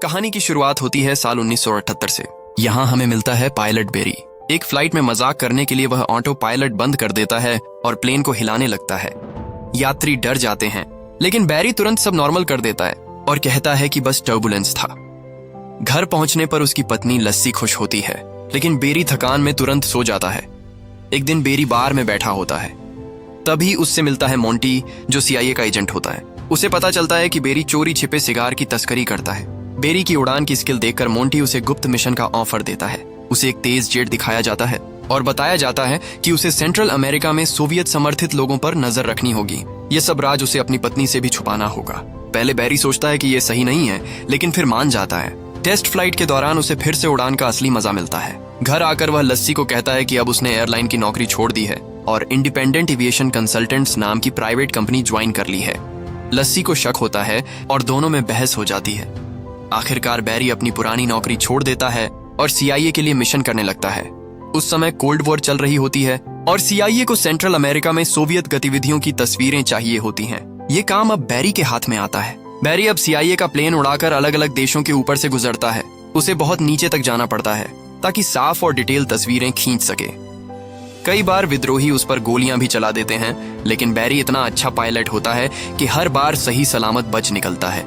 कहानी की शुरुआत होती है साल 1978 से। यहाँ हमें मिलता है पायलट बेरी। एक फ्लाइट में मजाक करने के लिए वह ऑटो पायलट बंद कर देता है और प्लेन को हिलाने लगता है। यात्री डर जाते हैं, लेकिन बेरी तुरंत सब नॉर्मल कर देता है और कहता है कि बस टर्बुलेंस था। घर पहुंचने पर उसकी पत्नी लस्सी खुश होती है, लेकिन बेरी थकान में तुरंत सो जाता है। एक दिन बेरी बार में बैठा होता है, तभी उससे मिलता है मोंटी, जो CIA का एजेंट होता है। उसे पता चलता है कि बेरी चोरी छिपे सिगार की तस्करी करता है। बेरी की उड़ान की स्किल देखकर मोंटी उसे गुप्त मिशन का ऑफर देता है। उसे एक तेज जेट दिखाया जाता है और बताया जाता है कि उसे सेंट्रल अमेरिका में सोवियत समर्थित लोगों पर नजर रखनी होगी। ये सब राज उसे अपनी पत्नी से भी छुपाना होगा। पहले बेरी सोचता है कि ये सही नहीं है, लेकिन फिर मान जाता है। टेस्ट फ्लाइट के दौरान उसे फिर से उड़ान का असली मजा मिलता है। घर आकर वह लस्सी को कहता है कि अब उसने एयरलाइन की नौकरी छोड़ दी है और इंडिपेंडेंट एविएशन कंसल्टेंट्स नाम की प्राइवेट कंपनी ज्वाइन कर ली है। लस्सी को शक होता है और दोनों में बहस हो जाती है। आखिरकार बेरी अपनी पुरानी नौकरी छोड़ देता है और CIA के लिए मिशन करने लगता है। उस समय कोल्ड वॉर चल रही होती है और CIA को सेंट्रल अमेरिका में सोवियत गतिविधियों की तस्वीरें चाहिए होती हैं। ये काम अब बेरी के हाथ में आता है। बेरी अब CIA का प्लेन उड़ाकर अलग अलग देशों के ऊपर से गुजरता है। उसे बहुत नीचे तक जाना पड़ता है ताकि साफ और डिटेल तस्वीरें खींच सके। कई बार विद्रोही उस पर गोलियां भी चला देते हैं, लेकिन बेरी इतना अच्छा पायलट होता है कि हर बार सही सलामत बच निकलता है।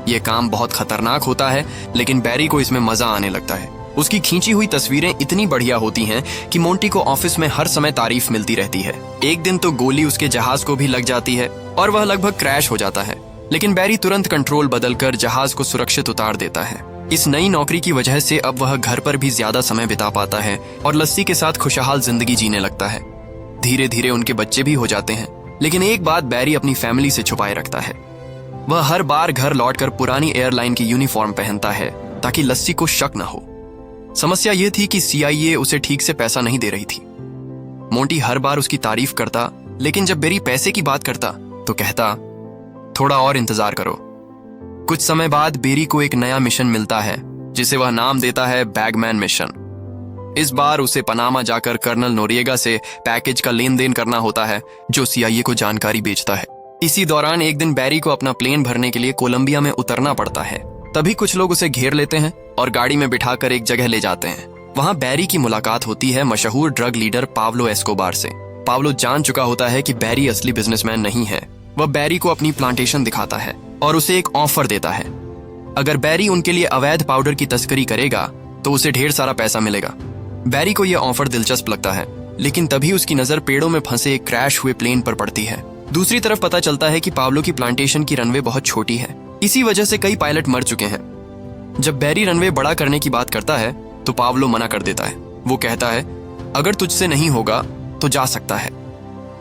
यह काम बहुत खतरनाक होता है, लेकिन बेरी को इसमें मजा आने लगता है। उसकी खींची हुई तस्वीरें इतनी बढ़िया होती हैं कि मोंटी को ऑफिस में हर समय तारीफ मिलती रहती है। एक दिन तो गोली उसके जहाज को भी लग जाती है और वह लगभग क्रैश हो जाता है, लेकिन बेरी तुरंत कंट्रोल बदलकर जहाज को सुरक्षित उतार देता है। इस नई नौकरी की वजह से अब वह घर पर भी ज्यादा समय बिता पाता है और लस्सी के साथ खुशहाल जिंदगी जीने लगता है। धीरे धीरे उनके बच्चे भी हो जाते हैं, लेकिन एक बात बेरी अपनी फैमिली से छुपाए रखता है। वह हर बार घर लौटकर पुरानी एयरलाइन की यूनिफॉर्म पहनता है ताकि लस्सी को शक न हो। समस्या यह थी कि CIA उसे ठीक से पैसा नहीं दे रही थी। मोंटी हर बार उसकी तारीफ करता, लेकिन जब बेरी पैसे की बात करता तो कहता, थोड़ा और इंतजार करो। कुछ समय बाद बेरी को एक नया मिशन मिलता है, जिसे वह नाम देता है बैगमैन मिशन। इस बार उसे पनामा जाकर कर्नल नोरिएगा से पैकेज का लेन देन करना होता है, जो CIA को जानकारी बेचता है। इसी दौरान एक दिन बेरी को अपना प्लेन भरने के लिए कोलंबिया में उतरना पड़ता है। तभी कुछ लोग उसे घेर लेते हैं और गाड़ी में बिठाकर एक जगह ले जाते हैं। वहां बेरी की मुलाकात होती है मशहूर ड्रग लीडर पाब्लो एस्कोबार से। पाब्लो जान चुका होता है कि बेरी असली बिजनेसमैन नहीं है। वह बेरी को अपनी प्लांटेशन दिखाता है और उसे एक ऑफर देता है। अगर बेरी उनके लिए अवैध पाउडर की तस्करी करेगा तो उसे ढेर सारा पैसा मिलेगा। बेरी को यह ऑफर दिलचस्प लगता है, लेकिन तभी उसकी नजर पेड़ों में फंसे एक क्रैश हुए प्लेन पर पड़ती है। दूसरी तरफ पता चलता है कि पाब्लो की प्लांटेशन की रनवे बहुत छोटी है। इसी वजह से कई पायलट मर चुके हैं। जब बेरी रनवे बड़ा करने की बात करता है तो पाब्लो मना कर देता है। वो कहता है, अगर तुझसे नहीं होगा तो जा सकता है।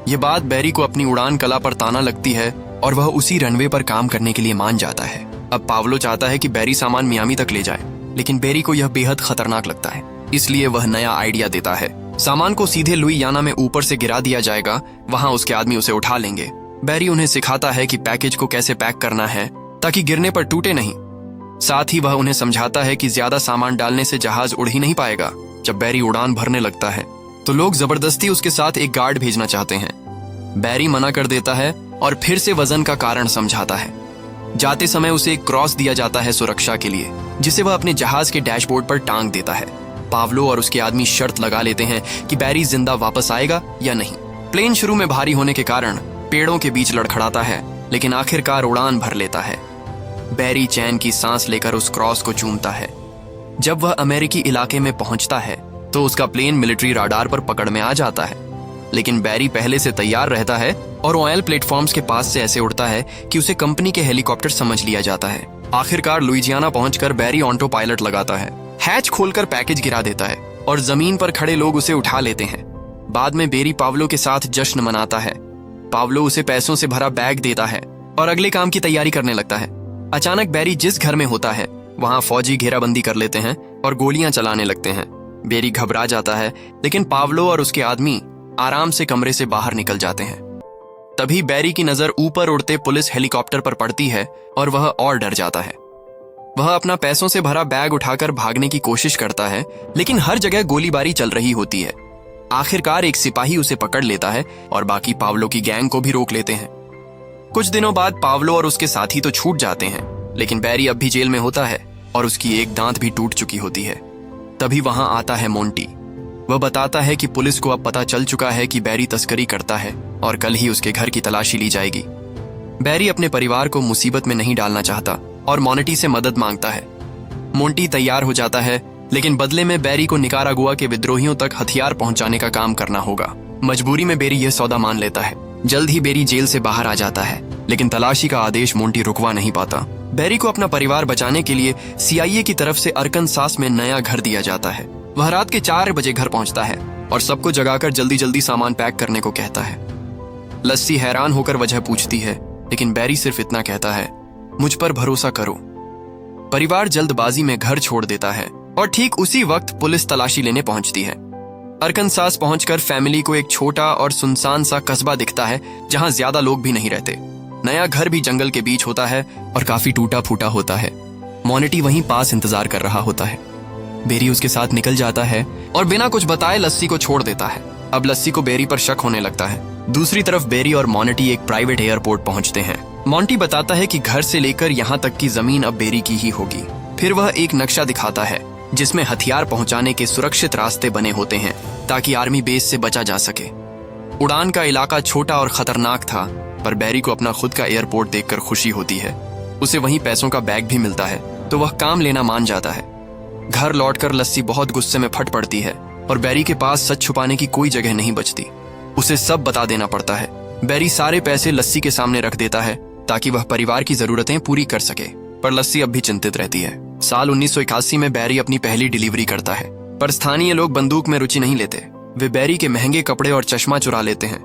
यह बात बेरी को अपनी उड़ान कला पर ताना लगती है और वह उसी रनवे पर काम करने के लिए मान जाता है। अब पाब्लो चाहता है कि बेरी सामान मियामी तक ले जाए, लेकिन बेरी को यह बेहद खतरनाक लगता है, इसलिए वह नया आइडिया देता है। सामान को सीधे लुइयाना में ऊपर से गिरा दिया जाएगा, वहां उसके आदमी उसे उठा लेंगे। बेरी उन्हें सिखाता है कि पैकेज को कैसे पैक करना है ताकि गिरने पर टूटे नहीं। साथ ही वह उन्हें समझाता है कि ज्यादा सामान डालने से जहाज उड़ ही नहीं पाएगा। जब बेरी उड़ान भरने लगता है तो लोग जबरदस्ती उसके साथ एक गार्ड भेजना चाहते हैं। बेरी मना कर देता है और फिर से वजन का कारण समझाता है। जाते समय उसे एक क्रॉस दिया जाता है सुरक्षा के लिए, जिसे वह अपने जहाज के डैशबोर्ड पर टांग देता है। पाब्लो और उसके आदमी शर्त लगा लेते हैं कि बेरी जिंदा वापस आएगा या नहीं। प्लेन शुरू में भारी होने के कारण पेड़ों के बीच लड़खड़ाता है, लेकिन आखिरकार उड़ान भर लेता है। बेरी चैन की सांस लेकर उस क्रॉस को चूमता है। जब वह अमेरिकी इलाके में पहुंचता है तो उसका प्लेन मिलिट्री राडार पर पकड़ में आ जाता है, लेकिन बेरी पहले से तैयार रहता है और ऑयल प्लेटफॉर्म्स के पास से ऐसे उड़ता है कि उसे कंपनी के हेलीकॉप्टर समझ लिया जाता है। आखिरकार लुइजियाना पहुंचकर बेरी ऑटो पायलट लगाता है, हैच खोलकर पैकेज गिरा देता है और जमीन पर खड़े लोग उसे उठा लेते हैं। बाद में बेरी पाब्लो के साथ जश्न मनाता है। पाब्लो उसे पैसों से भरा बैग देता है और अगले काम की तैयारी करने लगता है। अचानक बेरी जिस घर में होता है वहां फौजी घेराबंदी कर लेते हैं और गोलियां चलाने लगते हैं। बेरी घबरा जाता है, लेकिन पाब्लो और उसके आदमी आराम से कमरे से बाहर निकल जाते हैं। तभी बेरी की नजर ऊपर उड़ते पुलिस हेलीकॉप्टर पर पड़ती है और वह और डर जाता है। वह अपना पैसों से भरा बैग उठाकर भागने की कोशिश करता है, लेकिन हर जगह गोलीबारी चल रही होती है। आखिरकार एक सिपाही उसे पकड़ लेता है और बाकी पाब्लो की गैंग को भी रोक लेते हैं। कुछ दिनों बाद पाब्लो और उसके साथी तो छूट जाते हैं, लेकिन बेरी अब भी जेल में होता है। और उसकी एक दांत भी टूट चुकी होती है। तभी वहां आता है मोंटी। वह बताता है कि पुलिस को अब पता चल चुका है कि बैरी तस्करी करता है और कल ही उसके घर की तलाशी ली जाएगी। बैरी अपने परिवार को मुसीबत में नहीं डालना चाहता और मोंटी से मदद मांगता है। मोंटी तैयार हो जाता है, लेकिन बदले में बैरी को निकारागुआ के विद्रोहियों तक हथियार पहुंचाने का काम करना होगा। मजबूरी में बैरी यह सौदा मान लेता है। जल्द ही बैरी जेल से बाहर आ जाता है, लेकिन तलाशी का आदेश मोंटी रुकवा नहीं पाता। बैरी को अपना परिवार बचाने के लिए CIA की तरफ से अरकनसास में नया घर दिया जाता है। वह रात के 4 बजे घर पहुंचता है और सबको जगाकर जल्दी जल्दी सामान पैक करने को कहता है। लस्सी हैरान होकर वजह पूछती है, लेकिन बैरी सिर्फ इतना कहता है, मुझ पर भरोसा करो। परिवार जल्दबाजी में घर छोड़ देता है और ठीक उसी वक्त पुलिस तलाशी लेने पहुंचती है। अरकनसास पहुंचकर फैमिली को एक छोटा और सुनसान सा कस्बा दिखता है जहां ज्यादा लोग भी नहीं रहते। नया घर भी जंगल के बीच होता है और काफी टूटा फूटा होता है। मोंटी वहीं पास इंतजार कर रहा होता है। बैरी उसके साथ निकल जाता है और बिना कुछ बताए लस्सी को छोड़ देता है। अब लस्सी को बैरी पर शक होने लगता है। दूसरी तरफ बैरी और मोंटी एक प्राइवेट एयरपोर्ट पहुंचते हैं। मोंटी बताता है कि घर से लेकर यहाँ तक की जमीन अब बैरी की ही होगी। फिर वह एक नक्शा दिखाता है जिसमें हथियार पहुंचाने के सुरक्षित रास्ते बने होते हैं ताकि आर्मी बेस से बचा जा सके। उड़ान का इलाका छोटा और खतरनाक था, पर बैरी को अपना खुद का एयरपोर्ट देखकर खुशी होती है। उसे वहीं पैसों का बैग भी मिलता है, तो वह काम लेना मान जाता है। घर लौटकर लस्सी बहुत गुस्से में फट पड़ती है और बैरी के पास सच छुपाने की कोई जगह नहीं बचती। उसे सब बता देना पड़ता है। बैरी सारे पैसे लस्सी के सामने रख देता है ताकि वह परिवार की जरूरतें पूरी कर सके, पर लस्सी अब भी चिंतित रहती है। साल 1981 में बैरी अपनी पहली डिलीवरी करता है, पर स्थानीय लोग बंदूक में रुचि नहीं लेते। वे बैरी के महंगे कपड़े और चश्मा चुरा लेते हैं।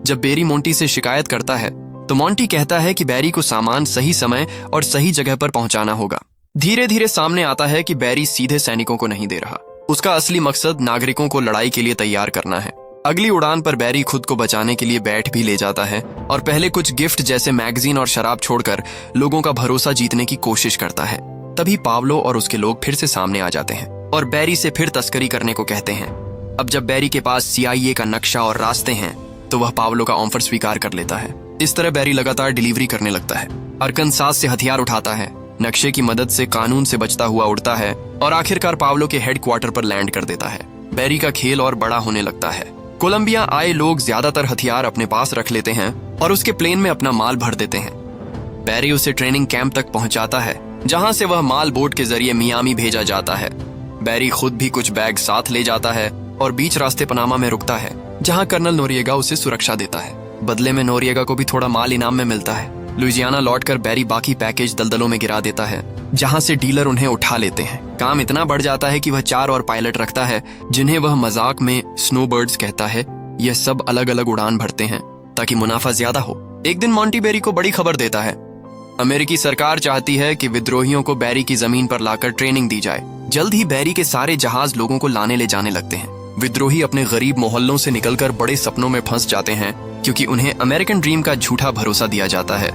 जब बैरी मोंटी से शिकायत करता है तो मोंटी कहता है कि बैरी को सामान सही समय और सही जगह पर पहुंचाना होगा। धीरे धीरे सामने आता है कि बैरी सीधे सैनिकों को नहीं दे रहा। उसका असली मकसद नागरिकों को लड़ाई के लिए तैयार करना है। अगली उड़ान पर बैरी खुद को बचाने के लिए बैट भी ले जाता है और पहले कुछ गिफ्ट जैसे मैगजीन और शराब छोड़कर लोगों का भरोसा जीतने की कोशिश करता है। तभी पावलो और उसके लोग फिर से सामने आ जाते हैं और बैरी से फिर तस्करी करने को कहते हैं। अब जब बैरी के पास CIA का नक्शा और रास्ते हैं तो वह पावलो का ऑफर स्वीकार कर लेता है। इस तरह बैरी लगातार डिलीवरी करने लगता है। अरकनसास से हथियार उठाता है, नक्शे की मदद से कानून से बचता हुआ उड़ता है और आखिरकार पावलो के हेडक्वार्टर पर लैंड कर देता है। बैरी का खेल और बड़ा होने लगता है। कोलंबिया आए लोग ज्यादातर हथियार अपने पास रख लेते हैं और उसके प्लेन में अपना माल भर देते हैं। बैरी उसे ट्रेनिंग कैंप तक पहुंचाता है जहां से वह माल बोट के जरिए मियामी भेजा जाता है। बैरी खुद भी कुछ बैग साथ ले जाता है और बीच रास्ते पनामा में रुकता है जहां कर्नल नोरिएगा उसे सुरक्षा देता है। बदले में नोरिएगा को भी थोड़ा माल इनाम में मिलता है। लुइजियाना लौटकर बैरी बाकी पैकेज दलदलों में गिरा देता है जहां से डीलर उन्हें उठा लेते हैं। काम इतना बढ़ जाता है कि वह 4 और पायलट रखता है जिन्हें वह मजाक में स्नोबर्ड्स कहता है। यह सब अलग अलग उड़ान भरते हैं ताकि मुनाफा ज्यादा हो। एक दिन मोंटी बैरी को बड़ी खबर देता है। अमेरिकी सरकार चाहती है कि विद्रोहियों को बैरी की जमीन पर लाकर ट्रेनिंग दी जाए। जल्द ही बैरी के सारे जहाज लोगों को लाने ले जाने लगते हैं। विद्रोही अपने गरीब मोहल्लों से निकलकर बड़े सपनों में फंस जाते हैं क्योंकि उन्हें अमेरिकन ड्रीम का झूठा भरोसा दिया जाता है।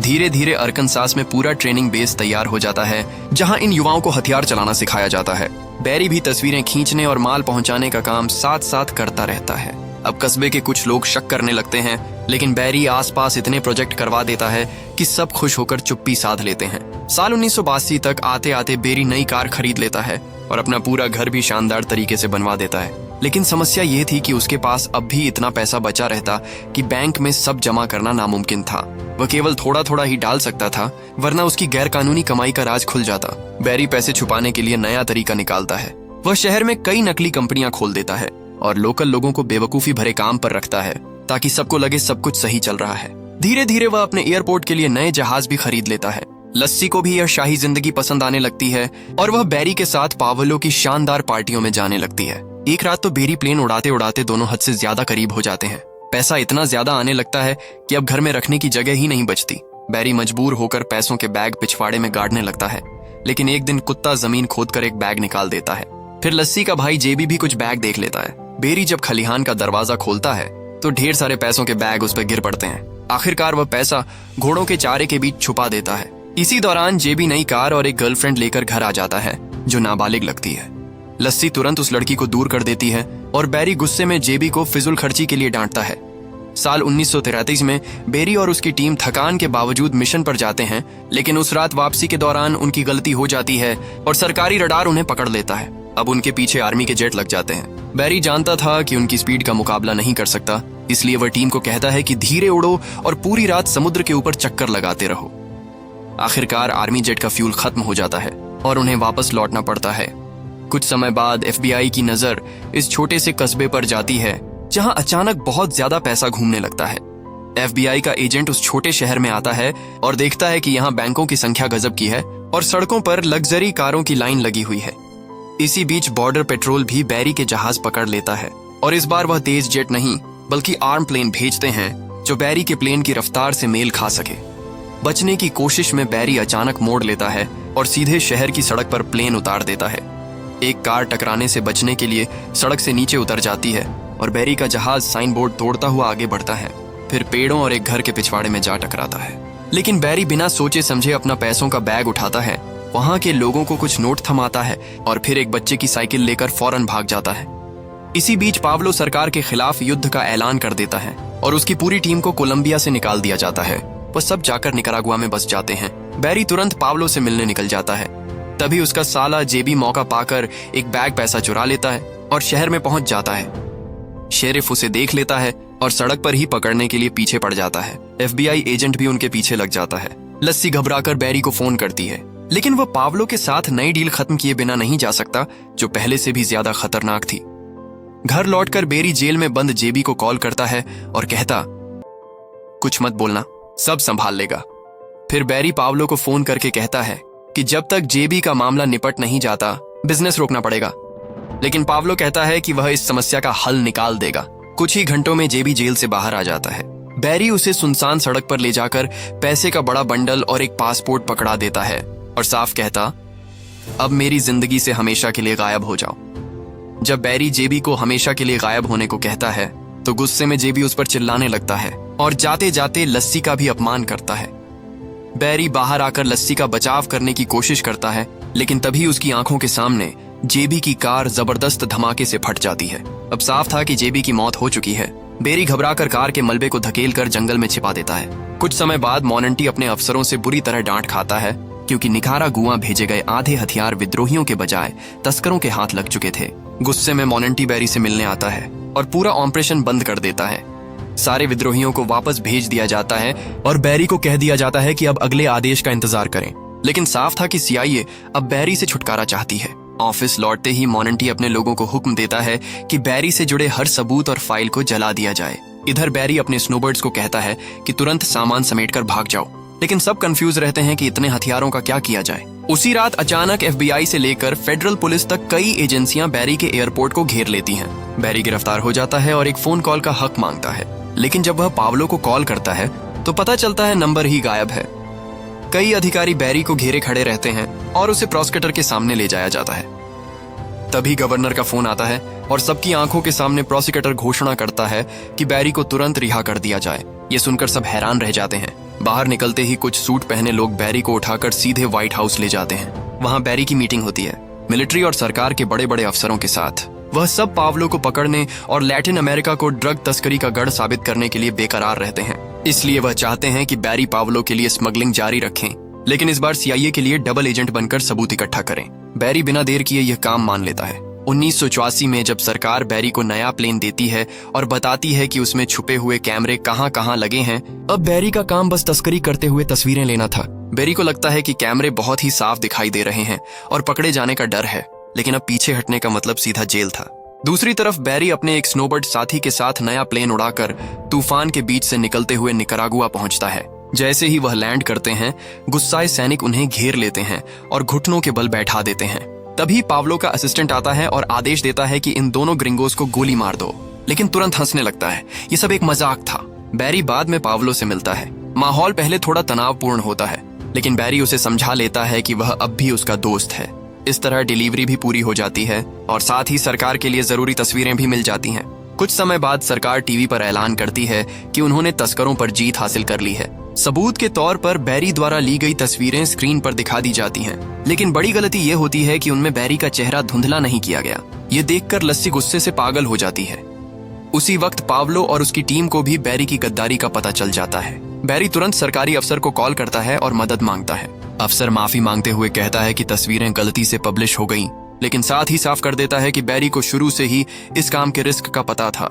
धीरे धीरे अरकनसास में पूरा ट्रेनिंग बेस तैयार हो जाता है जहां इन युवाओं को हथियार चलाना सिखाया जाता है। बैरी भी तस्वीरें खींचने और माल पहुंचाने का काम साथ साथ करता रहता है। अब कस्बे के कुछ लोग शक करने लगते हैं, लेकिन बैरी आसपास इतने प्रोजेक्ट करवा देता है कि सब खुश होकर चुप्पी साध लेते हैं। साल 1982 तक आते आते बैरी नई कार खरीद लेता है और अपना पूरा घर भी शानदार तरीके से बनवा देता है। लेकिन समस्या ये थी कि उसके पास अब भी इतना पैसा बचा रहता कि बैंक में सब जमा करना नामुमकिन था। वह केवल थोड़ा थोड़ा ही डाल सकता था, वरना उसकी गैरकानूनी कमाई का राज खुल जाता। बैरी पैसे छुपाने के लिए नया तरीका निकालता है। वह शहर में कई नकली कंपनियां खोल देता है और लोकल लोगों को बेवकूफी भरे काम पर रखता है ताकि सबको लगे सब कुछ सही चल रहा है। धीरे धीरे वह अपने एयरपोर्ट के लिए नए जहाज भी खरीद लेता है। लस्सी को भी यह शाही जिंदगी पसंद आने लगती है और वह बैरी के साथ पावलो की शानदार पार्टियों में जाने लगती है। एक रात तो बैरी प्लेन उड़ाते उड़ाते दोनों हद से ज्यादा करीब हो जाते हैं। पैसा इतना ज्यादा आने लगता है कि अब घर में रखने की जगह ही नहीं बचती। बैरी मजबूर होकर पैसों के बैग पिछवाड़े में गाड़ने लगता है, लेकिन एक दिन कुत्ता जमीन खोदकर एक बैग निकाल देता है। फिर लस्सी का भाई जेबी भी कुछ बैग देख लेता है। बैरी जब खलिहान का दरवाजा खोलता है तो ढेर सारे पैसों के बैग उस पर गिर पड़ते हैं। आखिरकार वह पैसा घोड़ों के चारे के बीच छुपा देता है। इसी दौरान जेबी नई कार और एक गर्लफ्रेंड लेकर घर आ जाता है जो नाबालिग लगती है। लस्सी तुरंत उस लड़की को दूर कर देती है और बैरी गुस्से में जेबी को फिजुल खर्ची के लिए डांटता है। साल 1933 में बेरी और उसकी टीम थकान के बावजूद मिशन पर जाते हैं, लेकिन उस रात वापसी के दौरान उनकी गलती हो जाती है और सरकारी रडार उन्हें पकड़ लेता है। अब उनके पीछे आर्मी के जेट लग जाते हैं। बेरी जानता था कि उनकी स्पीड का मुकाबला नहीं कर सकता, इसलिए वह टीम को कहता है कि धीरे उड़ो और पूरी रात समुद्र के ऊपर चक्कर लगाते रहो। आखिरकार आर्मी जेट का फ्यूल खत्म हो जाता है और उन्हें वापस लौटना पड़ता है। कुछ समय बाद FBI की नजर इस छोटे से कस्बे पर जाती है जहां अचानक बहुत ज्यादा पैसा घूमने लगता है। FBI का एजेंट उस छोटे शहर में आता है और देखता है कि यहाँ बैंकों की संख्या गजब की है और सड़कों पर लग्जरी कारों की लाइन लगी हुई है। इसी बीच बॉर्डर पेट्रोल भी बेरी के जहाज पकड़ लेता है और इस बार वह तेज जेट नहीं बल्कि आर्म प्लेन भेजते हैं जो बेरी के प्लेन की रफ्तार से मेल खा सके। बचने की कोशिश में बेरी अचानक मोड़ लेता है और सीधे शहर की सड़क पर प्लेन उतार देता है। एक कार टकराने से बचने के लिए सड़क से नीचे उतर जाती है और बेरी का जहाज साइन बोर्ड तोड़ता हुआ आगे बढ़ता है, फिर पेड़ों और एक घर के पिछवाड़े में जा टकराता है। लेकिन बेरी बिना सोचे समझे अपना पैसों का बैग उठाता है, वहां के लोगों को कुछ नोट थमाता है और फिर एक बच्चे की साइकिल लेकर फौरन भाग जाता है। इसी बीच पाब्लो सरकार के खिलाफ युद्ध का ऐलान कर देता है और उसकी पूरी टीम को कोलंबिया से निकाल दिया जाता है। वह सब जाकर निकारागुआ में बस जाते हैं। बेरी तुरंत पाब्लो से मिलने निकल जाता है। तभी उसका साला जेबी मौका पाकर एक बैग पैसा चुरा लेता है और शहर में पहुंच जाता है। शेरिफ उसे देख लेता है और सड़क पर ही पकड़ने के लिए पीछे पड़ जाता है। FBI एजेंट भी उनके पीछे लग जाता है। लस्सी घबराकर बेरी को फोन करती है, लेकिन वह पाब्लो के साथ नई डील खत्म किए बिना नहीं जा सकता जो पहले से भी ज्यादा खतरनाक थी। घर लौटकर बेरी जेल में बंद जेबी को कॉल करता है और कहता, कुछ मत बोलना, सब संभाल लेगा। फिर बेरी पाब्लो को फोन करके कहता है कि जब तक जेबी का मामला निपट नहीं जाता बिजनेस रोकना पड़ेगा। लेकिन पाब्लो कहता है कि वह इस समस्या का हल निकाल देगा। कुछ ही घंटों में जेबी जेल से बाहर आ जाता है। बेरी उसे सुनसान सड़क पर ले जाकर पैसे का बड़ा बंडल और एक पासपोर्ट पकड़ा देता है और साफ कहता, अब मेरी जिंदगी से हमेशा के लिए गायब हो जाओ। जब बेरी जेबी को हमेशा के लिए गायब होने को कहता है तो गुस्से में जेबी उस पर चिल्लाने लगता है और जाते जाते लस्सी का भी अपमान करता है। बेरी बाहर आकर लस्सी का बचाव करने की कोशिश करता है, लेकिन तभी उसकी आंखों के सामने जेबी की कार जबरदस्त धमाके से फट जाती है। अब साफ था कि जेबी की मौत हो चुकी है। बेरी घबराकर कार के मलबे को धकेलकर जंगल में छिपा देता है। कुछ समय बाद मोनेंटी अपने अफसरों से बुरी तरह डांट खाता है क्योंकि निकारागुआ भेजे गए आधे हथियार विद्रोहियों के बजाय तस्करों के हाथ लग चुके थे। गुस्से में मोनेंटी बेरी से मिलने आता है और पूरा ऑपरेशन बंद कर देता है। सारे विद्रोहियों को वापस भेज दिया जाता है और बेरी को कह दिया जाता है कि अब अगले आदेश का इंतजार करें। लेकिन साफ था कि CIA अब बेरी से छुटकारा चाहती है। ऑफिस लौटते ही मोनेंटी अपने लोगों को हुक्म देता है कि बेरी से जुड़े हर सबूत और फाइल को जला दिया जाए। इधर बेरी अपने स्नोबर्ड्स को कहता है कि तुरंत सामान समेटकर भाग जाओ, लेकिन सब कंफ्यूज रहते हैं कि इतने हथियारों का क्या किया जाए। उसी रात अचानक FBI से लेकर फेडरल पुलिस तक कई एजेंसियां बेरी के एयरपोर्ट को घेर लेती हैं। बेरी गिरफ्तार हो जाता है और एक फोन कॉल का हक मांगता है, लेकिन जब वह पाब्लो को कॉल करता है तो पता चलता है नंबर ही गायब है। कई अधिकारी बेरी को घेरे खड़े रहते हैं और उसे प्रोसिक्यूटर के सामने ले जाया जाता है। तभी गवर्नर का फोन आता है और सबकी आंखों के सामने प्रोसिक्यूटर घोषणा करता है कि बेरी को तुरंत रिहा कर दिया जाए। ये सुनकर सब हैरान रह जाते हैं। बाहर निकलते ही कुछ सूट पहने लोग बेरी को उठाकर सीधे व्हाइट हाउस ले जाते हैं। वहां बेरी की मीटिंग होती है मिलिट्री और सरकार के बड़े बड़े अफसरों के साथ। वह सब पाब्लो को पकड़ने और लैटिन अमेरिका को ड्रग तस्करी का गढ़ साबित करने के लिए बेकरार रहते हैं। इसलिए वह चाहते हैं कि बेरी पाब्लो के लिए स्मगलिंग जारी रखें, लेकिन इस बार CIA के लिए डबल एजेंट बनकर सबूत इकट्ठा करें। बेरी बिना देर किए यह काम मान लेता है। 1984 में जब सरकार बेरी को नया प्लेन देती है और बताती है कि उसमें छुपे हुए कैमरे कहां लगे हैं, अब बेरी का काम बस तस्करी करते हुए तस्वीरें लेना था। बेरी को लगता है कि कैमरे बहुत ही साफ दिखाई दे रहे हैं और पकड़े जाने का डर है, लेकिन अब पीछे हटने का मतलब सीधा जेल था। दूसरी तरफ बेरी अपने एक स्नोबर्ड साथी के साथ नया प्लेन उड़ाकर तूफान के बीच से निकलते हुए निकारागुआ पहुंचता है। जैसे ही वह लैंड करते हैं, गुस्साए सैनिक उन्हें घेर लेते हैं और घुटनों के बल बैठा देते हैं। तभी पाब्लो का असिस्टेंट आता है और आदेश देता है कि इन दोनों ग्रिंगोस को गोली मार दो, लेकिन तुरंत हंसने लगता है। ये सब एक मजाक था। बेरी बाद में पाब्लो से मिलता है। माहौल पहले थोड़ा तनावपूर्ण होता है, लेकिन बेरी उसे समझा लेता है कि वह अब भी उसका दोस्त है। इस तरह डिलीवरी भी पूरी हो जाती है और साथ ही सरकार के लिए जरूरी तस्वीरें भी मिल जाती हैं। कुछ समय बाद सरकार टीवी पर ऐलान करती है कि उन्होंने तस्करों पर जीत हासिल कर ली है। सबूत के तौर पर बेरी द्वारा ली गई तस्वीरें स्क्रीन पर दिखा दी जाती हैं, लेकिन बड़ी गलती ये होती है कि उनमें बेरी का चेहरा धुंधला नहीं किया गया। ये देखकर लस्सी गुस्से से पागल हो जाती है। उसी वक्त पावलो और उसकी टीम को भी बैरी की गद्दारी का पता चल जाता है। बैरी तुरंत सरकारी अफसर को कॉल करता है और मदद मांगता है। अफसर माफी मांगते हुए कहता है कि तस्वीरें गलती से पब्लिश हो गईं, लेकिन साथ ही साफ कर देता है कि बैरी को शुरू से ही इस काम के रिस्क का पता था।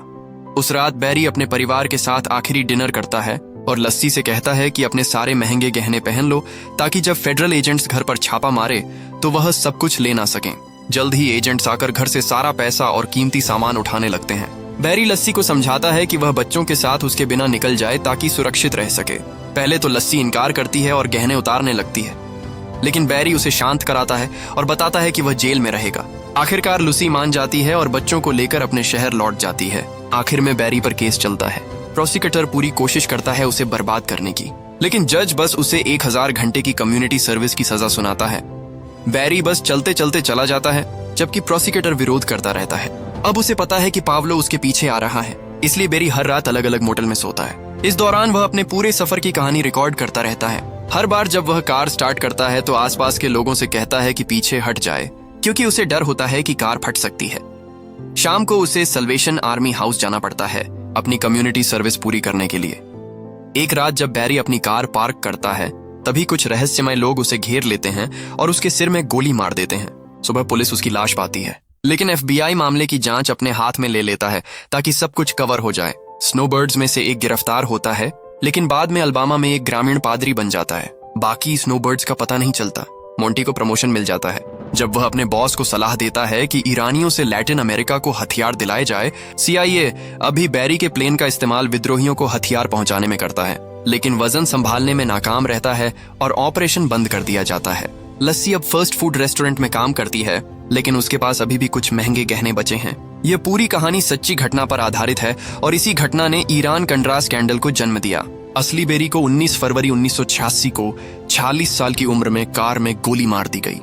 उस रात बैरी अपने परिवार के साथ आखिरी डिनर करता है और लस्सी से कहता है कि अपने सारे महंगे गहने पहन लो ताकि जब फेडरल एजेंट्स घर पर छापा मारे तो वह सब कुछ ले ना सकें। जल्द ही एजेंट्स आकर घर से सारा पैसा और कीमती सामान उठाने लगते हैं। बैरी लस्सी को समझाता है कि वह बच्चों के साथ उसके बिना निकल जाए ताकि सुरक्षित रह सके। पहले तो लस्सी इनकार करती है और गहने उतारने लगती है, लेकिन बैरी उसे शांत कराता है और बताता है कि वह जेल में रहेगा। आखिरकार लुसी मान जाती है और बच्चों को लेकर अपने शहर लौट जाती है। आखिर में बैरी पर केस चलता है। प्रोसिक्यूटर पूरी कोशिश करता है उसे बर्बाद करने की, लेकिन जज बस उसे 1000 घंटे की कम्युनिटी सर्विस की सजा सुनाता है। बैरी बस चलते चलते चला जाता है, जबकि प्रोसिक्यूटर विरोध करता रहता है। अब उसे पता है कि पावलो उसके पीछे आ रहा है, इसलिए बैरी हर रात अलग अलग मोटल में सोता है। इस दौरान वह अपने पूरे सफर की कहानी रिकॉर्ड करता रहता है। हर बार जब वह कार स्टार्ट करता है तो आसपास के लोगों से कहता है कि पीछे हट जाए, क्योंकि उसे डर होता है कि कार फट सकती है। शाम को उसे सल्वेशन आर्मी हाउस जाना पड़ता है अपनी कम्युनिटी सर्विस पूरी करने के लिए। एक रात जब बैरी अपनी कार पार्क करता है, तभी कुछ रहस्यमय लोग उसे घेर लेते हैं और उसके सिर में गोली मार देते हैं। सुबह पुलिस उसकी लाश पाती है, लेकिन FBI मामले की जांच अपने हाथ में ले लेता है ताकि सब कुछ कवर हो जाए। स्नोबर्ड्स में से एक गिरफ्तार होता है, लेकिन बाद में अल्बामा में एक ग्रामीण पादरी बन जाता है। बाकी स्नोबर्ड्स का पता नहीं चलता। मोंटी को प्रमोशन मिल जाता है। जब वह अपने बॉस को सलाह देता है कि ईरानियों से लैटिन अमेरिका को हथियार दिलाए जाए, CIA अभी बैरी के प्लेन का इस्तेमाल विद्रोहियों को हथियार पहुंचाने में करता है, लेकिन वजन संभालने में नाकाम रहता है और ऑपरेशन बंद कर दिया जाता है। लस्सी अब फास्ट फूड रेस्टोरेंट में काम करती है, लेकिन उसके पास अभी भी कुछ महंगे गहने बचे हैं। यह पूरी कहानी सच्ची घटना पर आधारित है और इसी घटना ने ईरान कंड्रा स्कैंडल को जन्म दिया। असली बैरी को 19 फरवरी 1986 को 46 साल की उम्र में कार में गोली मार दी गई।